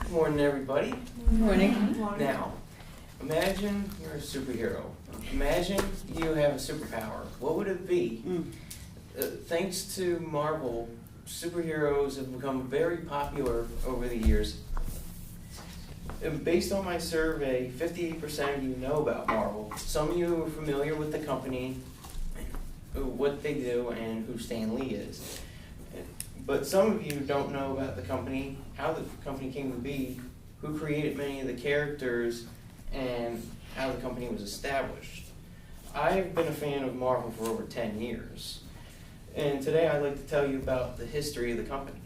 Good morning, everybody. Good morning. Now, imagine you're a superhero. Imagine you have a superpower. What would it be? Thanks to Marvel, superheroes have become very popular over the years. And based on my survey, 58% of you know about Marvel. Some of you are familiar with the company, what they do, and who Stan Lee is. But some of you don't know about the company, how the company came to be, who created many of the characters, and how the company was established. I've been a fan of Marvel for over 10 years. And today I'd like to tell you about the history of the company.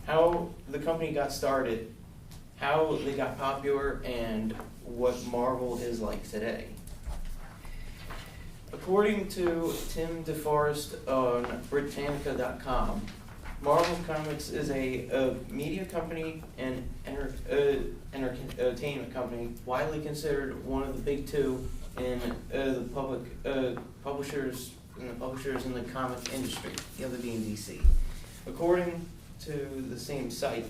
How the company got started, how they got popular, and what Marvel is like today. According to Tim DeForest on Britannica.com, Marvel Comics is a media company and entertainment company widely considered one of the big two in the publishers in the comic industry, the other being DC. According to the same site,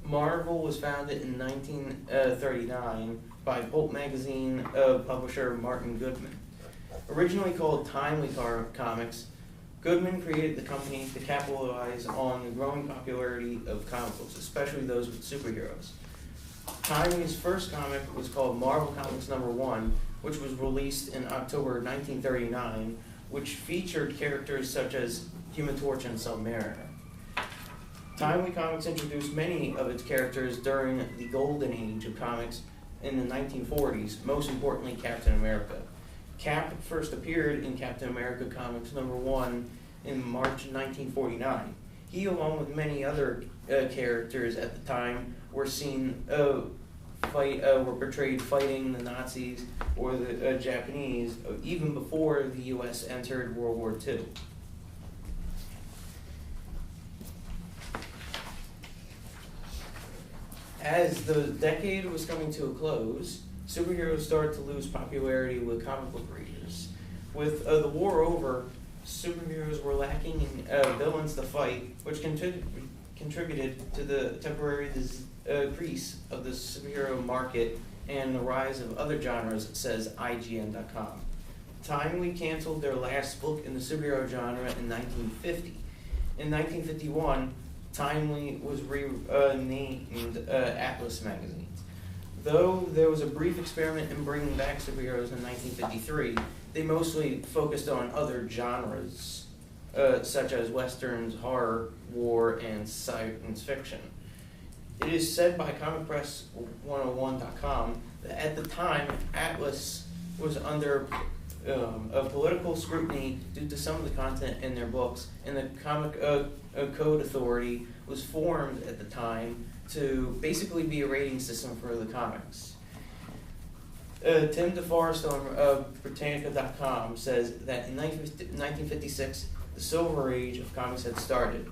Marvel was founded in 1939 by Pulp magazine publisher Martin Goodman. Originally called Timely Comics, Goodman created the company to capitalize on the growing popularity of comic books, especially those with superheroes. Timely's first comic was called Marvel Comics #1, which was released in October 1939, which featured characters such as Human Torch and Submariner. Timely Comics introduced many of its characters during the golden age of comics in the 1940s, most importantly Captain America. Cap first appeared in Captain America Comics #1 in March 1949. He, along with many other characters at the time, were seen were portrayed fighting the Nazis or the Japanese even before the U.S. entered World War II. As the decade was coming to a close, superheroes started to lose popularity with comic book readers. With the war over, superheroes were lacking in villains to fight, which contributed to the temporary decrease of the superhero market and the rise of other genres, says IGN.com. Timely canceled their last book in the superhero genre in 1950. In 1951, Timely was renamed Atlas magazine. Though there was a brief experiment in bringing back superheroes in 1953, they mostly focused on other genres, such as westerns, horror, war, and science fiction. It is said by ComicPress101.com that at the time, Atlas was under a political scrutiny due to some of the content in their books, and the Comic Code Authority was formed at the time to basically be a rating system for the comics. Tim DeForest on Britannica.com says that in 1956, the Silver Age of comics had started.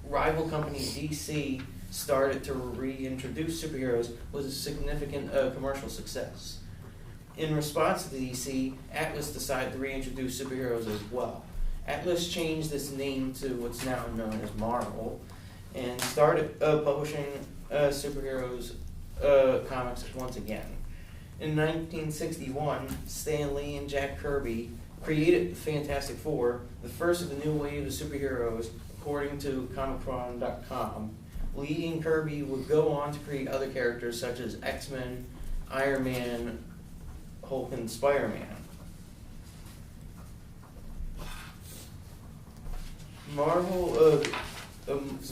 Rival company DC started to reintroduce superheroes with a significant commercial success. In response to DC, Atlas decided to reintroduce superheroes as well. Atlas changed its name to what's now known as Marvel, and started publishing superheroes comics once again. In 1961, Stan Lee and Jack Kirby created the Fantastic Four, the first of the new wave of superheroes, according to Comic.com. Lee and Kirby would go on to create other characters such as X-Men, Iron Man, Hulk, and Spider-Man. Marvel's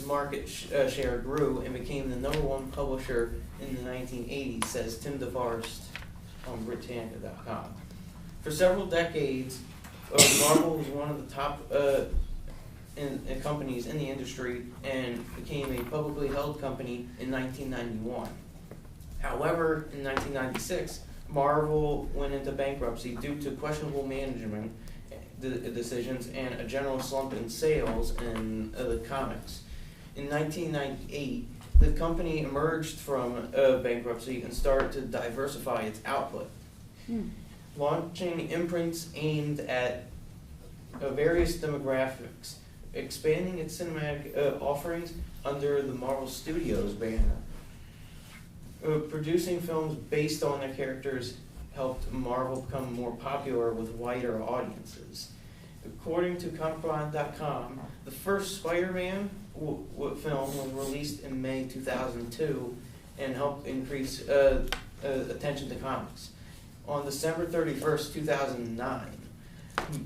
market share grew and became the #1 publisher in the 1980s, says Tim DeForest on Britannica.com. For several decades, Marvel was one of the top companies in the industry and became a publicly held company in 1991. However, in 1996, Marvel went into bankruptcy due to questionable management decisions and a general slump in sales in the comics. In 1998, the company emerged from bankruptcy and started to diversify its output, launching imprints aimed at various demographics, expanding its cinematic offerings, under the Marvel Studios banner. Producing films based on their characters helped Marvel become more popular with wider audiences. According to Comic-Con.com, the first Spider-Man film was released in May 2002 and helped increase attention to comics. On December 31st, 2009,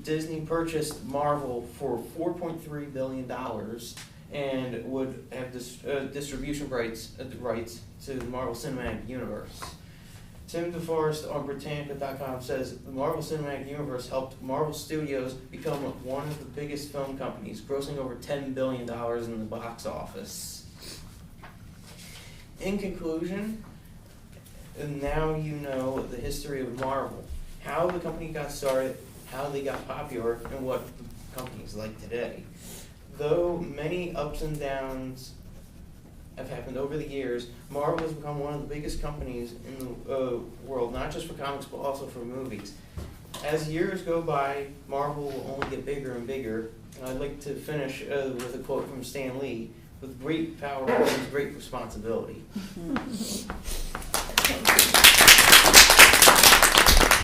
Disney purchased Marvel for $4.3 billion and would have distribution rights to the Marvel Cinematic Universe. Tim DeForest on Britannica.com says the Marvel Cinematic Universe helped Marvel Studios become one of the biggest film companies, grossing over $10 billion in the box office. In conclusion, now you know the history of Marvel, how the company got started, how they got popular, and what the company is like today. Though many ups and downs have happened over the years, Marvel has become one of the biggest companies in the world, not just for comics, but also for movies. As years go by, Marvel will only get bigger and bigger. And I'd like to finish with a quote from Stan Lee: "With great power comes great responsibility."